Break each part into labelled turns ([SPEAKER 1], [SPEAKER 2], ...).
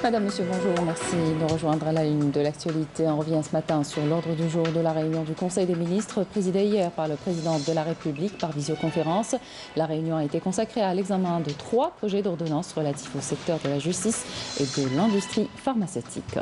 [SPEAKER 1] Madame, Monsieur, bonjour. Merci de nous rejoindre à la une de l'actualité. On revient ce matin sur l'ordre du jour de la réunion du Conseil des ministres présidée hier par le président de la République par visioconférence. La réunion a été consacrée à l'examen de 3 projets d'ordonnance relatifs au secteur de la justice et de l'industrie pharmaceutique.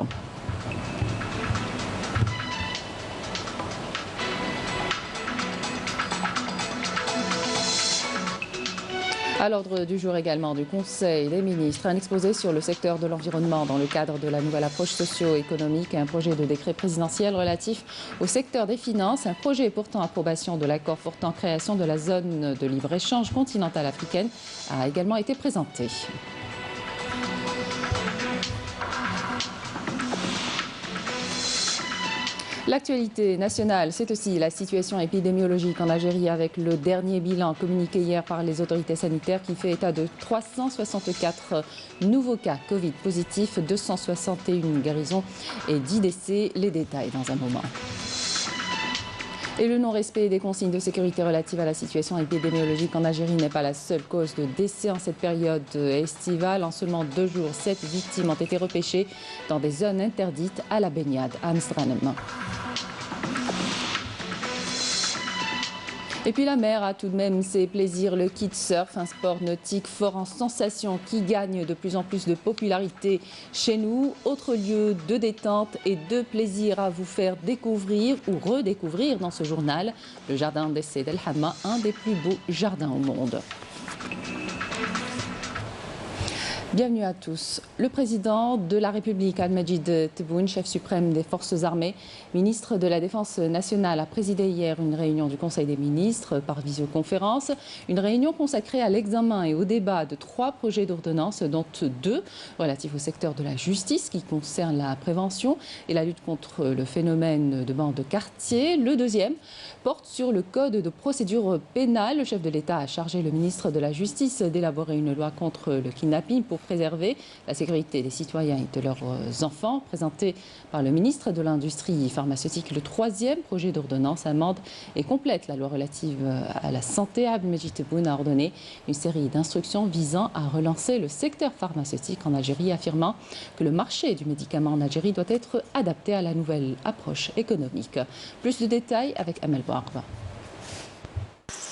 [SPEAKER 1] À l'ordre du jour également du Conseil des ministres, un exposé sur le secteur de l'environnement dans le cadre de la nouvelle approche socio-économique, un projet de décret présidentiel relatif au secteur des finances, un projet portant approbation de l'accord portant création de la zone de libre-échange continentale africaine a également été présenté. L'actualité nationale, c'est aussi la situation épidémiologique en Algérie avec le dernier bilan communiqué hier par les autorités sanitaires qui fait état de 364 nouveaux cas Covid positifs, 261 guérisons et 10 décès. Les détails dans un moment. Et le non-respect des consignes de sécurité relatives à la situation épidémiologique en Algérie n'est pas la seule cause de décès en cette période estivale. En seulement 2 jours, 7 victimes ont été repêchées dans des zones interdites à la baignade à Amsterdam. Et puis la mer a tout de même ses plaisirs. Le kitesurf, un sport nautique fort en sensation qui gagne de plus en plus de popularité chez nous. Autre lieu de détente et de plaisir à vous faire découvrir ou redécouvrir dans ce journal, le jardin d'essai d'El Hamma, un des plus beaux jardins au monde. Bienvenue à tous. Le président de la République, Abdelmajid Tebboune, chef suprême des forces armées, ministre de la Défense nationale, a présidé hier une réunion du Conseil des ministres par visioconférence. Une réunion consacrée à l'examen et au débat de 3 projets d'ordonnance, dont 2 relatifs au secteur de la justice qui concernent la prévention et la lutte contre le phénomène de bandes de quartier. Le deuxième porte sur le code de procédure pénale. Le chef de l'État a chargé le ministre de la Justice d'élaborer une loi contre le kidnapping pour préserver la sécurité des citoyens et de leurs enfants, présenté par le ministre de l'Industrie pharmaceutique. Le 3e projet d'ordonnance amende et complète la loi relative à la santé. Abdelmajid Tebboune a ordonné une série d'instructions visant à relancer le secteur pharmaceutique en Algérie, affirmant que le marché du médicament en Algérie doit être adapté à la nouvelle approche économique. Plus de détails avec Amel Bouarba.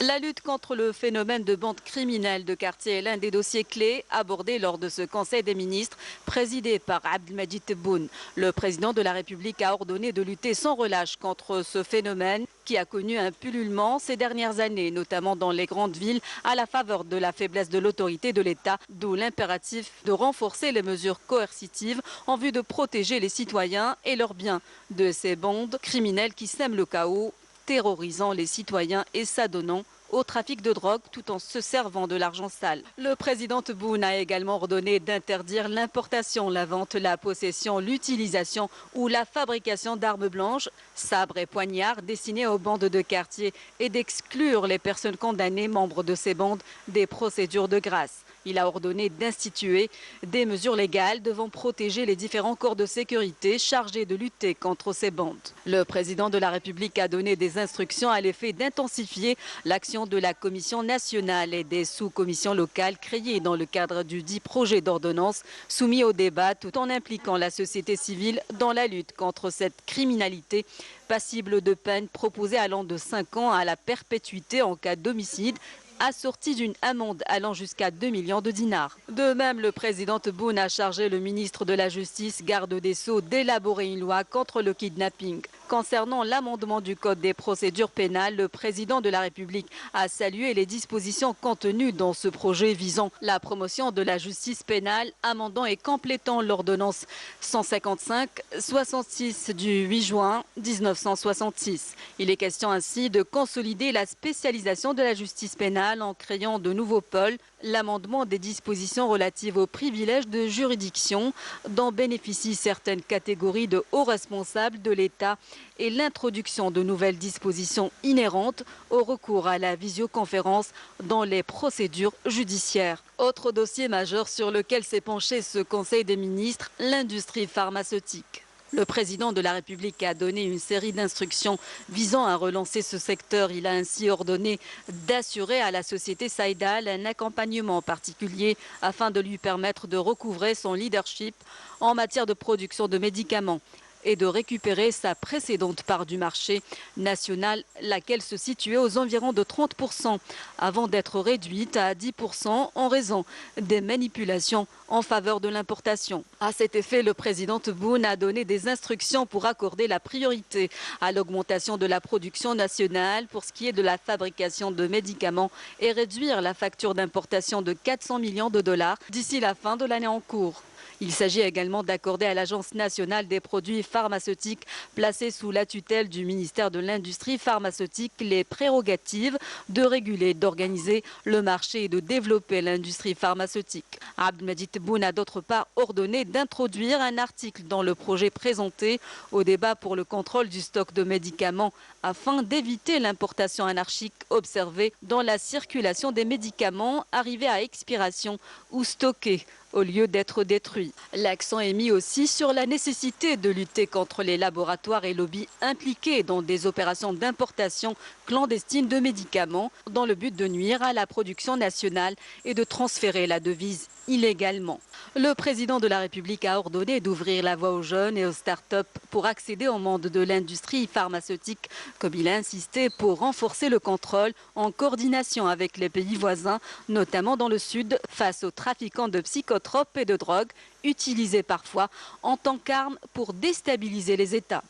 [SPEAKER 2] La lutte contre le phénomène de bandes criminelles de quartier est l'un des dossiers clés abordés lors de ce Conseil des ministres présidé par Abdelmajid Tebboune. Le président de la République a ordonné de lutter sans relâche contre ce phénomène qui a connu un pullulement ces dernières années, notamment dans les grandes villes, à la faveur de la faiblesse de l'autorité de l'État, d'où l'impératif de renforcer les mesures coercitives en vue de protéger les citoyens et leurs biens de ces bandes criminelles qui sèment le chaos, terrorisant les citoyens et s'adonnant au trafic de drogue tout en se servant de l'argent sale. Le président Tebboune a également ordonné d'interdire l'importation, la vente, la possession, l'utilisation ou la fabrication d'armes blanches, sabres et poignards destinés aux bandes de quartier et d'exclure les personnes condamnées, membres de ces bandes, des procédures de grâce. Il a ordonné d'instituer des mesures légales devant protéger les différents corps de sécurité chargés de lutter contre ces bandes. Le président de la République a donné des instructions à l'effet d'intensifier l'action de la Commission nationale et des sous-commissions locales créées dans le cadre du dit projet d'ordonnance soumis au débat tout en impliquant la société civile dans la lutte contre cette criminalité passible de peine proposée allant de 5 ans à la perpétuité en cas d'homicide, assorti d'une amende allant jusqu'à 2 millions de dinars. De même, le président Tebboune a chargé le ministre de la Justice, garde des Sceaux, d'élaborer une loi contre le kidnapping. Concernant l'amendement du Code des procédures pénales, le président de la République a salué les dispositions contenues dans ce projet visant la promotion de la justice pénale, amendant et complétant l'ordonnance 155-66 du 8 juin 1966. Il est question ainsi de consolider la spécialisation de la justice pénale en créant de nouveaux pôles, l'amendement des dispositions relatives aux privilèges de juridiction dont bénéficient certaines catégories de hauts responsables de l'État et l'introduction de nouvelles dispositions inhérentes au recours à la visioconférence dans les procédures judiciaires. Autre dossier majeur sur lequel s'est penché ce Conseil des ministres, l'industrie pharmaceutique. Le président de la République a donné une série d'instructions visant à relancer ce secteur. Il a ainsi ordonné d'assurer à la société Saïdal un accompagnement particulier afin de lui permettre de recouvrer son leadership en matière de production de médicaments et de récupérer sa précédente part du marché national, laquelle se situait aux environs de 30%, avant d'être réduite à 10% en raison des manipulations en faveur de l'importation. À cet effet, le président Tebboune a donné des instructions pour accorder la priorité à l'augmentation de la production nationale pour ce qui est de la fabrication de médicaments et réduire la facture d'importation de 400 millions de dollars d'ici la fin de l'année en cours. Il s'agit également d'accorder à l'Agence nationale des produits pharmaceutiques placée sous la tutelle du ministère de l'Industrie pharmaceutique les prérogatives de réguler, d'organiser le marché et de développer l'industrie pharmaceutique. Abdelmajid Tebboune a d'autre part ordonné d'introduire un article dans le projet présenté au débat pour le contrôle du stock de médicaments afin d'éviter l'importation anarchique observée dans la circulation des médicaments arrivés à expiration ou stockés au lieu d'être détruits. L'accent est mis aussi sur la nécessité de lutter contre les laboratoires et lobbies impliqués dans des opérations d'importation clandestine de médicaments dans le but de nuire à la production nationale et de transférer la devise illégalement. Le président de la République a ordonné d'ouvrir la voie aux jeunes et aux start-up pour accéder au monde de l'industrie pharmaceutique, comme il a insisté pour renforcer le contrôle en coordination avec les pays voisins, notamment dans le sud, face aux trafiquants de psychotropes et de drogues, utilisés parfois en tant qu'armes pour déstabiliser les États.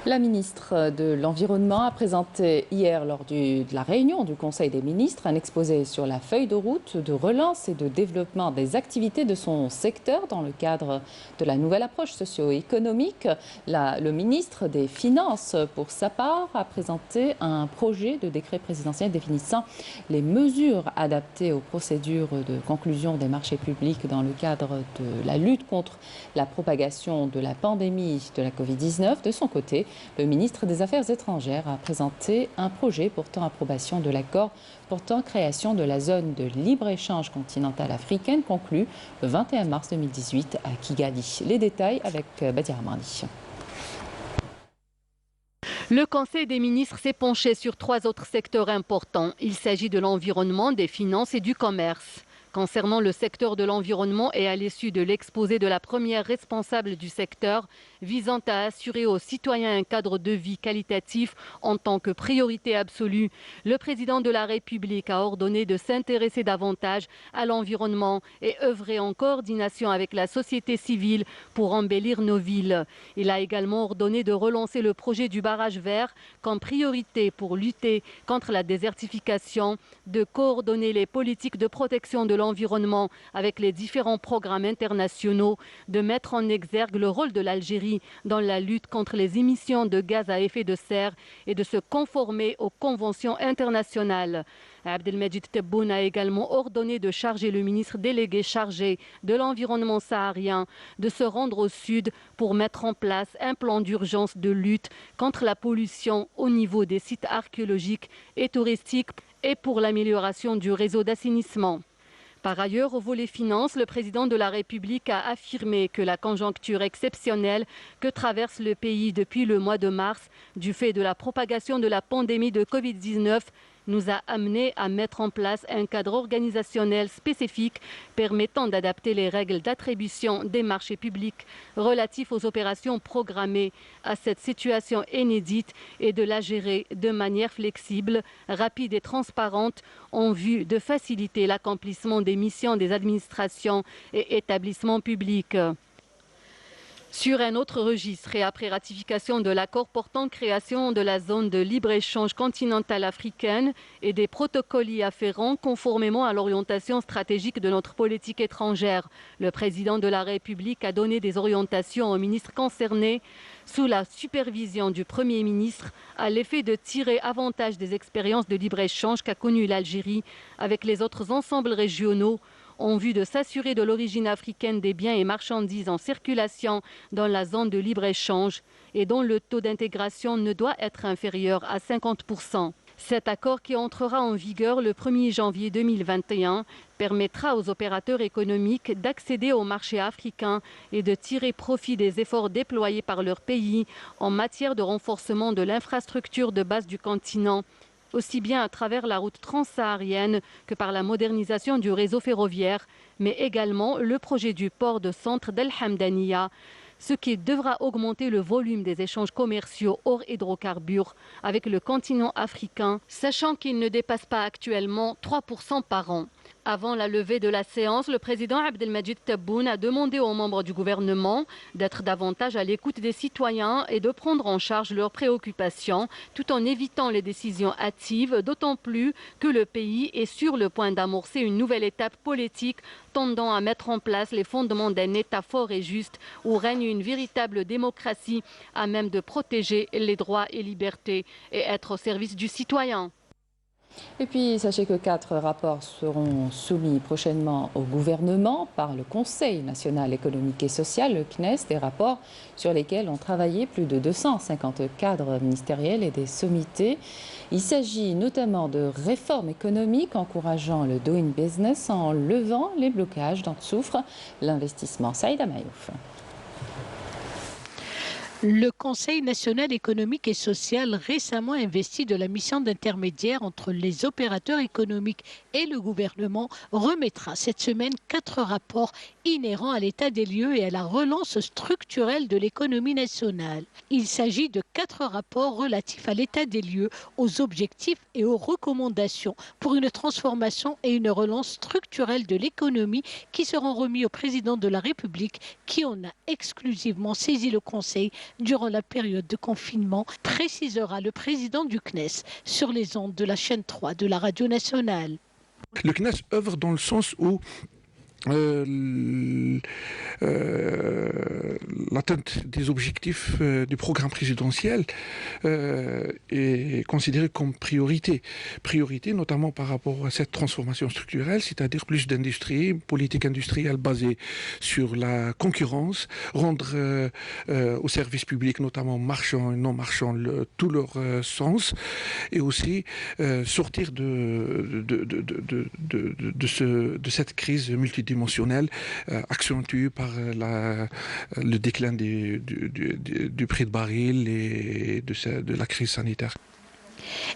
[SPEAKER 1] La ministre de l'Environnement a présenté hier lors de la réunion du Conseil des ministres un exposé sur la feuille de route de relance et de développement des activités de son secteur dans le cadre de la nouvelle approche socio-économique. Le ministre des Finances, pour sa part, a présenté un projet de décret présidentiel définissant les mesures adaptées aux procédures de conclusion des marchés publics dans le cadre de la lutte contre la propagation de la pandémie de la Covid-19. De son côté, le ministre des Affaires étrangères a présenté un projet portant approbation de l'accord portant création de la zone de libre-échange continentale africaine conclu le 21 mars 2018 à Kigali. Les détails avec Badia Amrani.
[SPEAKER 3] Le Conseil des ministres s'est penché sur 3 autres secteurs importants. Il s'agit de l'environnement, des finances et du commerce. Concernant le secteur de l'environnement et à l'issue de l'exposé de la première responsable du secteur, visant à assurer aux citoyens un cadre de vie qualitatif en tant que priorité absolue, le président de la République a ordonné de s'intéresser davantage à l'environnement et œuvrer en coordination avec la société civile pour embellir nos villes. Il a également ordonné de relancer le projet du barrage vert comme priorité pour lutter contre la désertification, de coordonner les politiques de protection de l'environnement avec les différents programmes internationaux, de mettre en exergue le rôle de l'Algérie dans la lutte contre les émissions de gaz à effet de serre et de se conformer aux conventions internationales. Abdelmajid Tebboune a également ordonné de charger le ministre délégué chargé de l'environnement saharien de se rendre au sud pour mettre en place un plan d'urgence de lutte contre la pollution au niveau des sites archéologiques et touristiques et pour l'amélioration du réseau d'assainissement. Par ailleurs, au volet finances, le président de la République a affirmé que la conjoncture exceptionnelle que traverse le pays depuis le mois de mars, du fait de la propagation de la pandémie de Covid-19, nous a amené à mettre en place un cadre organisationnel spécifique permettant d'adapter les règles d'attribution des marchés publics relatifs aux opérations programmées à cette situation inédite et de la gérer de manière flexible, rapide et transparente en vue de faciliter l'accomplissement des missions des administrations et établissements publics. Sur un autre registre et après ratification de l'accord portant création de la zone de libre-échange continentale africaine et des protocoles y afférents conformément à l'orientation stratégique de notre politique étrangère, le président de la République a donné des orientations aux ministres concernés sous la supervision du Premier ministre à l'effet de tirer avantage des expériences de libre-échange qu'a connues l'Algérie avec les autres ensembles régionaux en vue de s'assurer de l'origine africaine des biens et marchandises en circulation dans la zone de libre-échange et dont le taux d'intégration ne doit être inférieur à 50%. Cet accord, qui entrera en vigueur le 1er janvier 2021, permettra aux opérateurs économiques d'accéder au marché africain et de tirer profit des efforts déployés par leur pays en matière de renforcement de l'infrastructure de base du continent, aussi bien à travers la route transsaharienne que par la modernisation du réseau ferroviaire, mais également le projet du port de centre d'El Hamdaniya, ce qui devra augmenter le volume des échanges commerciaux hors hydrocarbures avec le continent africain, sachant qu'il ne dépasse pas actuellement 3% par an. Avant la levée de la séance, le président Abdelmadjid Tebboune a demandé aux membres du gouvernement d'être davantage à l'écoute des citoyens et de prendre en charge leurs préoccupations, tout en évitant les décisions hâtives, d'autant plus que le pays est sur le point d'amorcer une nouvelle étape politique tendant à mettre en place les fondements d'un État fort et juste où règne une véritable démocratie à même de protéger les droits et libertés et être au service du citoyen.
[SPEAKER 1] Et puis, sachez que 4 rapports seront soumis prochainement au gouvernement par le Conseil national économique et social, le CNES, des rapports sur lesquels ont travaillé plus de 250 cadres ministériels et des sommités. Il s'agit notamment de réformes économiques encourageant le doing business en levant les blocages dont souffre l'investissement. Saïda Mayouf.
[SPEAKER 4] Le Conseil national économique et social, récemment investi de la mission d'intermédiaire entre les opérateurs économiques et le gouvernement, remettra cette semaine 4 rapports inhérents à l'état des lieux et à la relance structurelle de l'économie nationale. Il s'agit de 4 rapports relatifs à l'état des lieux, aux objectifs et aux recommandations pour une transformation et une relance structurelle de l'économie qui seront remis au président de la République qui en a exclusivement saisi le Conseil durant la période de confinement, précisera le président du CNES sur les ondes de la chaîne 3 de la radio nationale.
[SPEAKER 5] Le CNES œuvre dans le sens où l'atteinte des objectifs du programme présidentiel est considérée comme priorité. Priorité notamment par rapport à cette transformation structurelle, c'est-à-dire plus d'industrie, une politique industrielle basée sur la concurrence, rendre aux services publics, notamment marchands et non marchands, tout leur sens, et aussi sortir de cette crise multidimensionnelle accentuée par le déclin du prix de baril et de la crise sanitaire.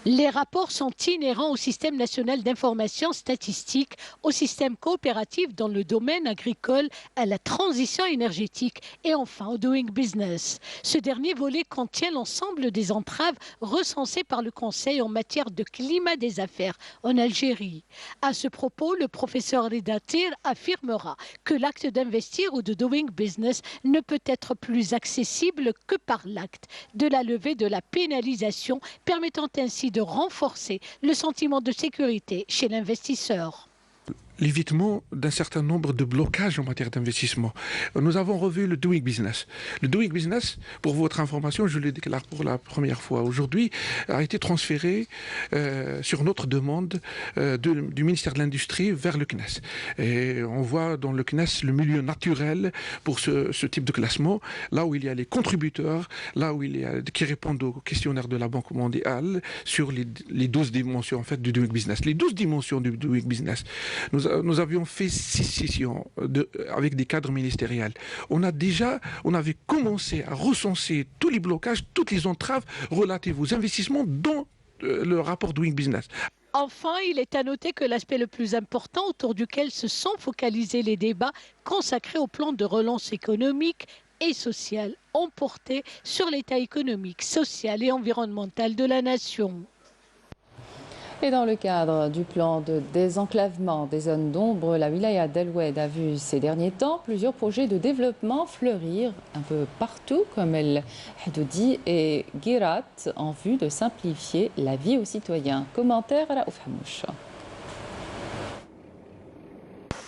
[SPEAKER 4] Les rapports sont inhérents au système national d'information statistique, au système coopératif dans le domaine agricole, à la transition énergétique et enfin au doing business. Ce dernier volet contient l'ensemble des entraves recensées par le Conseil en matière de climat des affaires en Algérie. À ce propos, le professeur Ridatir affirmera que l'acte d'investir ou de doing business ne peut être plus accessible que par l'acte de la levée de la pénalisation, permettant ainsi de renforcer le sentiment de sécurité chez l'investisseur.
[SPEAKER 5] L'évitement d'un certain nombre de blocages en matière d'investissement. Nous avons revu le doing business. Le doing business, pour votre information, je le déclare pour la première fois aujourd'hui, a été transféré sur notre demande du ministère de l'Industrie vers le CNES. Et on voit dans le CNES le milieu naturel pour ce type de classement, là où il y a les contributeurs, là où il y a qui répondent au questionnaire de la Banque mondiale sur les 12 dimensions en fait, du doing business. Les 12 dimensions du doing business. Nous avions fait 6 sessions avec des cadres ministériels. On avait commencé à recenser tous les blocages, toutes les entraves relatives aux investissements dans le rapport Doing Business.
[SPEAKER 4] Enfin, il est à noter que l'aspect le plus important autour duquel se sont focalisés les débats consacrés au plan de relance économique et sociale ont porté sur l'état économique, social et environnemental de la nation.
[SPEAKER 1] Et dans le cadre du plan de désenclavement des zones d'ombre, la wilaya d'El Oued a vu ces derniers temps plusieurs projets de développement fleurir un peu partout, comme El Hadoudi et Guirat, en vue de simplifier la vie aux citoyens. Commentaire Raouf Hamouch.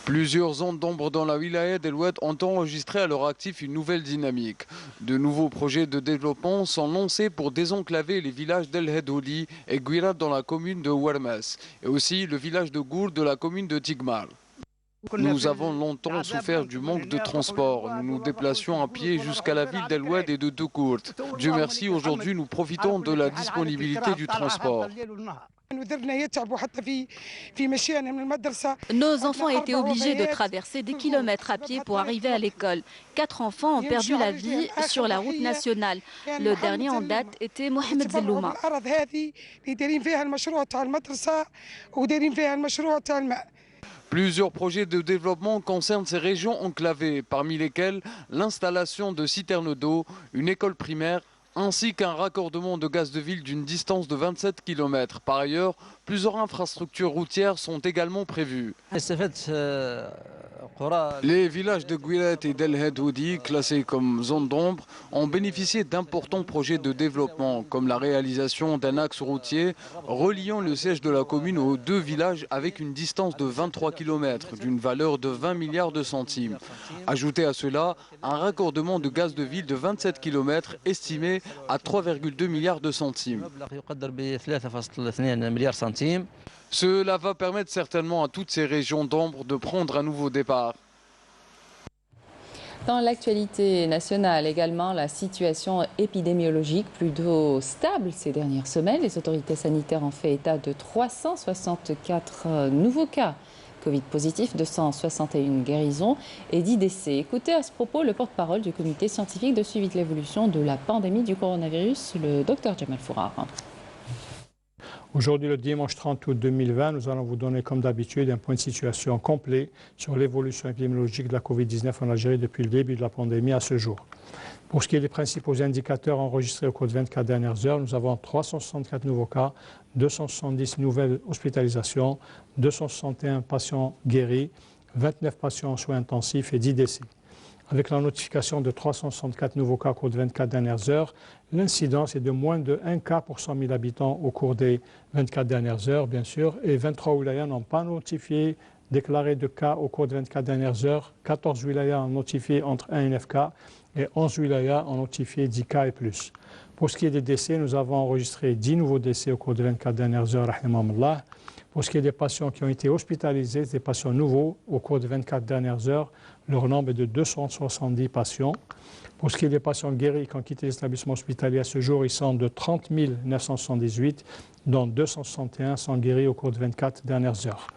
[SPEAKER 6] Plusieurs zones d'ombre dans la wilaya d'El Oued ont enregistré à leur actif une nouvelle dynamique. De nouveaux projets de développement sont lancés pour désenclaver les villages d'El Hadoudi et Guirat dans la commune de Ouarmas et aussi le village de Gour de la commune de Tigmar. Nous avons longtemps souffert du manque de transport. Nous nous déplacions à pied jusqu'à la ville d'El Oued et de Doukourt. Dieu merci, aujourd'hui nous profitons de la disponibilité du transport.
[SPEAKER 2] Nos enfants étaient obligés de traverser des kilomètres à pied pour arriver à l'école. 4 enfants ont perdu la vie sur la route nationale. Le dernier en date était Mohamed Zellouma.
[SPEAKER 6] Plusieurs projets de développement concernent ces régions enclavées, parmi lesquelles l'installation de citernes d'eau, une école primaire, ainsi qu'un raccordement de gaz de ville d'une distance de 27 km. Par ailleurs, plusieurs infrastructures routières sont également prévues. Les villages de Gouilat et d'El Hedhoudi, classés comme zone d'ombre, ont bénéficié d'importants projets de développement, comme la réalisation d'un axe routier reliant le siège de la commune aux 2 villages avec une distance de 23 km, d'une valeur de 20 milliards de centimes. Ajoutez à cela un raccordement de gaz de ville de 27 km estimé à 3,2 milliards de centimes. Cela va permettre certainement à toutes ces régions d'ombre de prendre un nouveau départ.
[SPEAKER 1] Dans l'actualité nationale également, la situation épidémiologique plutôt stable ces dernières semaines. Les autorités sanitaires ont fait état de 364 nouveaux cas Covid positifs, 261 guérisons et 10 décès. Écoutez à ce propos le porte-parole du comité scientifique de suivi de l'évolution de la pandémie du coronavirus, le Dr Jamal Fourar.
[SPEAKER 7] Aujourd'hui, le dimanche 30 août 2020, nous allons vous donner, comme d'habitude, un point de situation complet sur l'évolution épidémiologique de la Covid-19 en Algérie depuis le début de la pandémie à ce jour. Pour ce qui est des principaux indicateurs enregistrés au cours de 24 dernières heures, nous avons 364 nouveaux cas, 270 nouvelles hospitalisations, 261 patients guéris, 29 patients en soins intensifs et 10 décès. Avec la notification de 364 nouveaux cas au cours de 24 dernières heures, l'incidence est de moins de 1 cas pour 100 000 habitants au cours des 24 dernières heures, bien sûr, et 23 wilayas n'ont pas notifié, déclaré de cas au cours de 24 dernières heures. 14 wilayas ont notifié entre 1 et 9 cas et 11 wilayas ont notifié 10 cas et plus. Pour ce qui est des décès, nous avons enregistré 10 nouveaux décès au cours de 24 dernières heures, rahimahumullah. Pour ce qui est des patients qui ont été hospitalisés, des patients nouveaux au cours de 24 dernières heures, leur nombre est de 270 patients. Pour ce qui est des patients guéris qui ont quitté l'établissement hospitalier à ce jour, ils sont de 30 978, dont 261 sont guéris au cours de 24 dernières heures.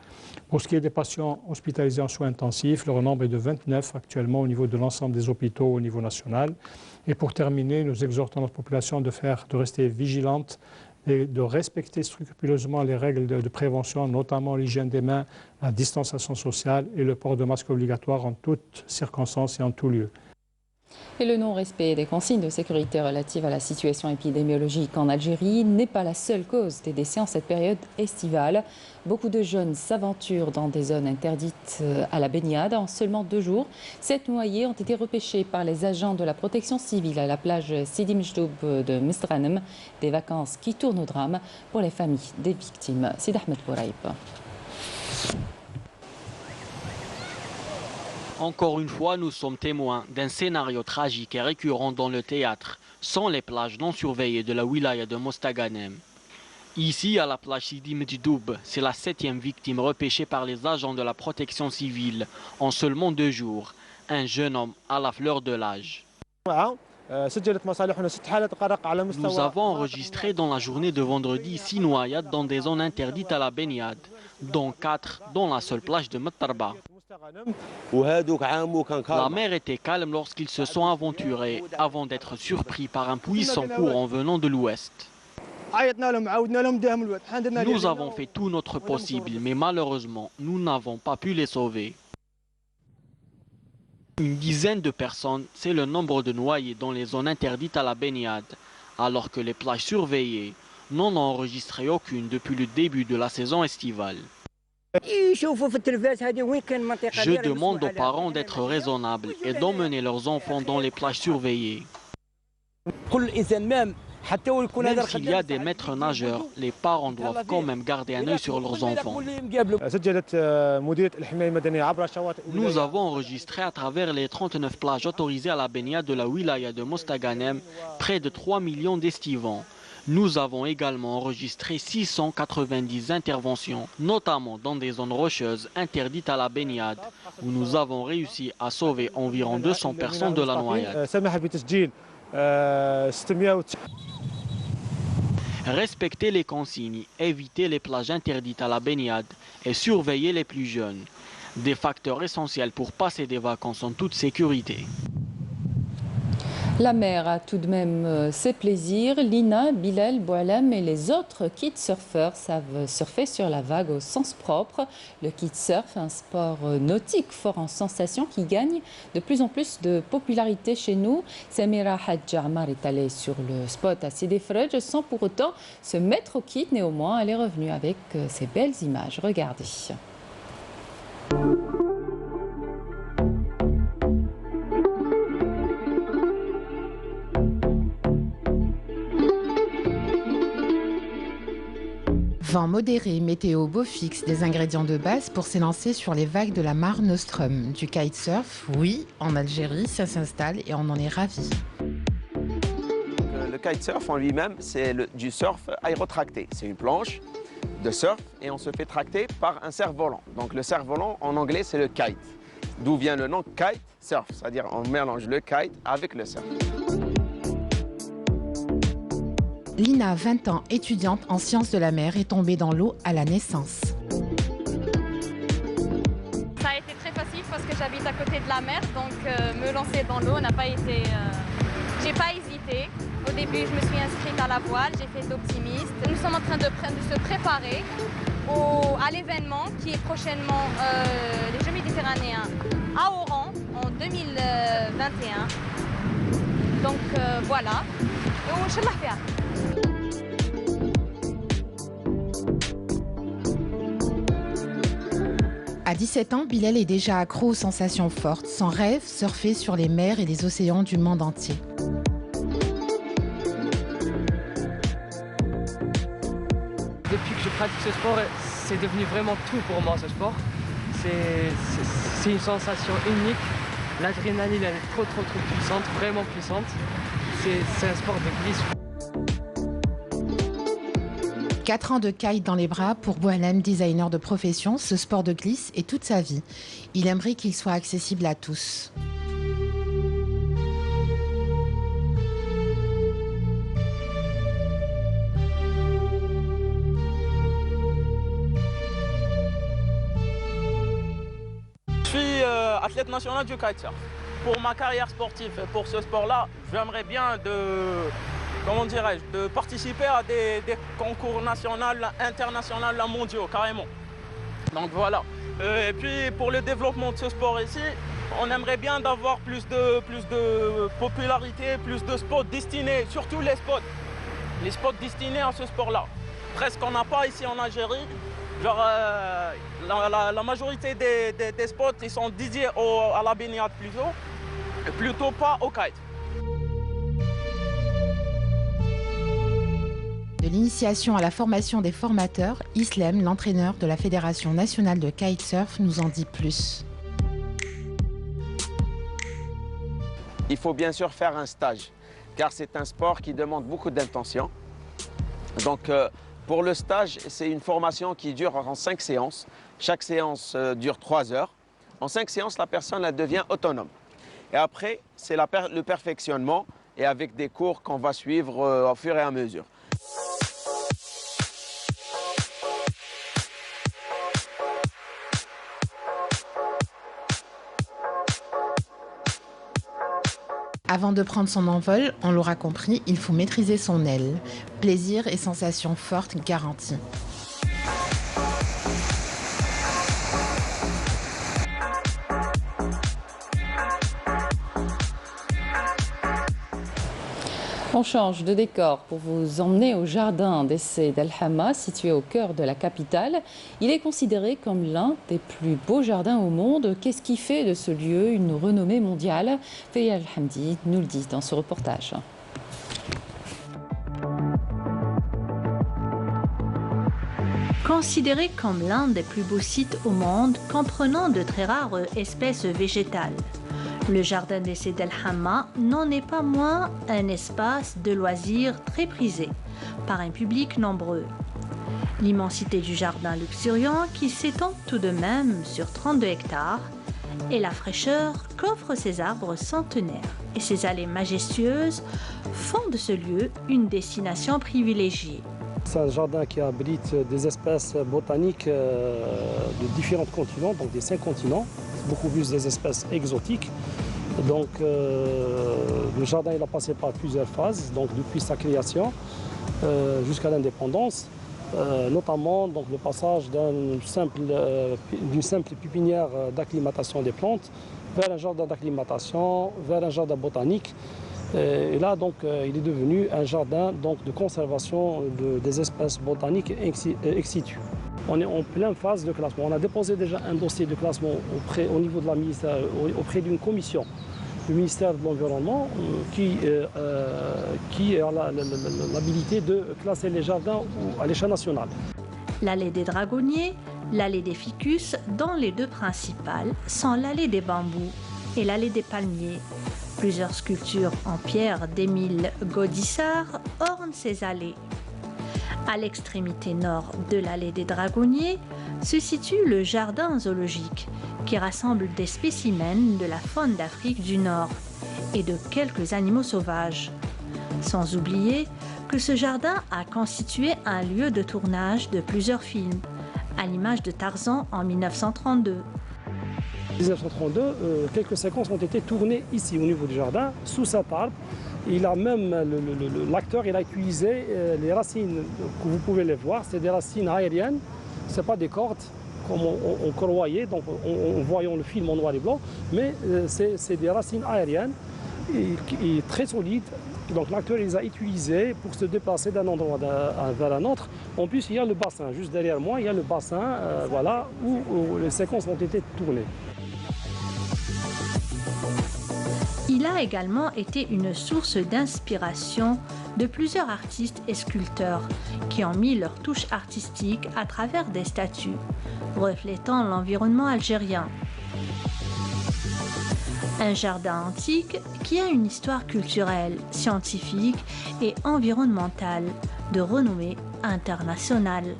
[SPEAKER 7] Pour ce qui est des patients hospitalisés en soins intensifs, leur nombre est de 29 actuellement au niveau de l'ensemble des hôpitaux au niveau national. Et pour terminer, nous exhortons notre population de rester vigilante et de respecter scrupuleusement les règles de prévention, notamment l'hygiène des mains, la distanciation sociale et le port de masque obligatoire en toutes circonstances et en tout lieu.
[SPEAKER 1] Et le non-respect des consignes de sécurité relatives à la situation épidémiologique en Algérie n'est pas la seule cause des décès en cette période estivale. Beaucoup de jeunes s'aventurent dans des zones interdites à la baignade. En seulement 2 jours, 7 noyés ont été repêchés par les agents de la protection civile à la plage Sidi Mjdoub de Mestраnem. Des vacances qui tournent au drame pour les familles des victimes. Sid Ahmed Bouraïb.
[SPEAKER 8] Encore une fois, nous sommes témoins d'un scénario tragique et récurrent dans le théâtre, sans les plages non surveillées de la wilaya de Mostaganem. Ici, à la plage Sidi Mjdoub, c'est la 7e victime repêchée par les agents de la protection civile en seulement 2 jours. Un jeune homme à la fleur de l'âge. Nous avons enregistré dans la journée de vendredi 6 noyades dans des zones interdites à la baignade, dont 4 dans la seule plage de Mattarba. La mer était calme lorsqu'ils se sont aventurés, avant d'être surpris par un puissant courant venant de l'ouest. Nous avons fait tout notre possible, mais malheureusement, nous n'avons pas pu les sauver. Une dizaine de personnes, c'est le nombre de noyés dans les zones interdites à la baignade, alors que les plages surveillées n'en ont enregistré aucune depuis le début de la saison estivale. Je demande aux parents d'être raisonnables et d'emmener leurs enfants dans les plages surveillées. Même s'il y a des maîtres nageurs, les parents doivent quand même garder un œil sur leurs enfants. Nous avons enregistré à travers les 39 plages autorisées à la baignade de la wilaya de Mostaganem près de 3 millions d'estivants. Nous avons également enregistré 690 interventions, notamment dans des zones rocheuses interdites à la baignade, où nous avons réussi à sauver environ 200 personnes de la noyade. Respecter les consignes, éviter les plages interdites à la baignade et surveiller les plus jeunes. Des facteurs essentiels pour passer des vacances en toute sécurité.
[SPEAKER 1] La mer a tout de même ses plaisirs. Lina, Bilal, Boualem et les autres kitesurfeurs savent surfer sur la vague au sens propre. Le kitesurf, un sport nautique fort en sensation qui gagne de plus en plus de popularité chez nous. Samira Hadjamar est allée sur le spot à Sidi Frej sans pour autant se mettre au kite. Néanmoins, elle est revenue avec ces belles images. Regardez.
[SPEAKER 9] Vent modéré, météo beau fixe, des ingrédients de base pour s'élancer sur les vagues de la Mare Nostrum. Du kitesurf, oui, en Algérie, ça s'installe et on en est ravis.
[SPEAKER 10] Le kitesurf en lui-même, c'est du surf aérotracté. C'est une planche de surf et on se fait tracter par un cerf-volant. Donc le cerf-volant, en anglais, c'est le kite. D'où vient le nom kite surf, c'est-à-dire on mélange le kite avec le surf.
[SPEAKER 9] Lina, 20 ans, étudiante en sciences de la mer, est tombée dans l'eau à la naissance.
[SPEAKER 11] Ça a été très facile parce que j'habite à côté de la mer, donc me lancer dans l'eau n'a pas été... J'ai pas hésité. Au début, je me suis inscrite à la voile, j'ai fait d'optimiste. Nous sommes en train de se préparer à l'événement qui est prochainement les Jeux méditerranéens à Oran en 2021. Donc voilà. Et Inch'Allah faire.
[SPEAKER 9] À 17 ans, Bilal est déjà accro aux sensations fortes. Son rêve, surfer sur les mers et les océans du monde entier.
[SPEAKER 12] Depuis que je pratique ce sport, c'est devenu vraiment tout pour moi, ce sport. C'est une sensation unique. L'adrénaline, elle est trop puissante, vraiment puissante. C'est un sport de glisse.
[SPEAKER 9] 4 ans de kite dans les bras pour Boualem, designer de profession. Ce sport de glisse est toute sa vie. Il aimerait qu'il soit accessible à tous.
[SPEAKER 13] Je suis athlète national du kitesurf. Pour ma carrière sportive, pour ce sport-là, j'aimerais bien de participer à des concours nationaux, internationaux, mondiaux, carrément. Donc voilà. Et puis pour le développement de ce sport ici, on aimerait bien d'avoir plus de popularité, plus de spots destinés, surtout les spots destinés à ce sport-là. Presque on n'a pas ici en Algérie. Genre la majorité des spots ils sont dédiés à la baignade plutôt pas au kite.
[SPEAKER 9] De l'initiation à la formation des formateurs, Islem, l'entraîneur de la Fédération nationale de kitesurf, nous en dit plus.
[SPEAKER 10] Il faut bien sûr faire un stage, car c'est un sport qui demande beaucoup d'intention. Donc pour le stage, c'est une formation qui dure en 5 séances. Chaque séance dure 3 heures. En 5 séances, la personne elle devient autonome. Et après, c'est le perfectionnement et avec des cours qu'on va suivre au fur et à mesure.
[SPEAKER 9] Avant de prendre son envol, on l'aura compris, il faut maîtriser son aile. Plaisir et sensations fortes garanties.
[SPEAKER 1] On change de décor pour vous emmener au jardin d'essai d'Al-Hama, situé au cœur de la capitale. Il est considéré comme l'un des plus beaux jardins au monde. Qu'est-ce qui fait de ce lieu une renommée mondiale? Feya Al-Hamdi nous le dit dans ce reportage.
[SPEAKER 14] Considéré comme l'un des plus beaux sites au monde, comprenant de très rares espèces végétales.
[SPEAKER 4] Le jardin des Seydi El Hamma n'en est pas moins un espace de loisirs très prisé par un public nombreux. L'immensité du jardin luxuriant, qui s'étend tout de même sur 32 hectares, et la fraîcheur qu'offrent ces arbres centenaires et ces allées majestueuses font de ce lieu une destination privilégiée.
[SPEAKER 14] C'est un jardin qui abrite des espèces botaniques de différents continents, donc des 5 continents, beaucoup plus des espèces exotiques. Donc le jardin il a passé par plusieurs phases, donc depuis sa création jusqu'à l'indépendance, notamment donc, le passage d'une simple pépinière d'acclimatation des plantes vers un jardin d'acclimatation, vers un jardin botanique. Et là, donc, il est devenu un jardin donc, de conservation des espèces botaniques ex situ. On est en pleine phase de classement. On a déposé déjà un dossier de classement au niveau de la ministère, auprès d'une commission du ministère de l'Environnement qui a l'habilité de classer les jardins à l'échelle nationale.
[SPEAKER 4] L'allée des Dragonniers, l'allée des Ficus, dont les deux principales sont l'allée des Bambous et l'allée des Palmiers. Plusieurs sculptures en pierre d'Émile Gaudissart ornent ces allées. À l'extrémité nord de l'allée des Dragonniers se situe le jardin zoologique qui rassemble des spécimens de la faune d'Afrique du Nord et de quelques animaux sauvages. Sans oublier que ce jardin a constitué un lieu de tournage de plusieurs films, à l'image de Tarzan en 1932.
[SPEAKER 14] En 1932, quelques séquences ont été tournées ici, au niveau du jardin, sous cet arbre. L'acteur a utilisé les racines que vous pouvez les voir, c'est des racines aériennes, ce n'est pas des cordes comme on croyait, donc en voyant le film en noir et blanc, mais c'est des racines aériennes et très solides. Donc l'acteur les a utilisées pour se déplacer d'un endroit vers un autre. En plus, il y a le bassin, juste derrière moi, il y a le bassin voilà, où les séquences ont été tournées.
[SPEAKER 4] Il a également été une source d'inspiration de plusieurs artistes et sculpteurs qui ont mis leur touche artistique à travers des statues, reflétant l'environnement algérien. Un jardin antique qui a une histoire culturelle, scientifique et environnementale de renommée internationale.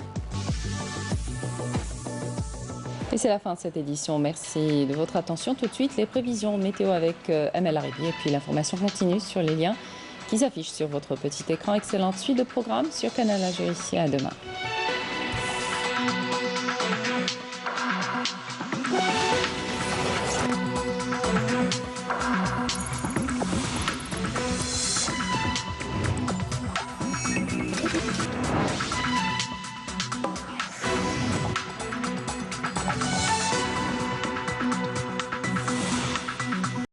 [SPEAKER 1] Et c'est la fin de cette édition. Merci de votre attention. Tout de suite, les prévisions météo avec Amel Aribi et puis l'information continue sur les liens qui s'affichent sur votre petit écran. Excellente suite de programmes sur Canal Algérie. À demain.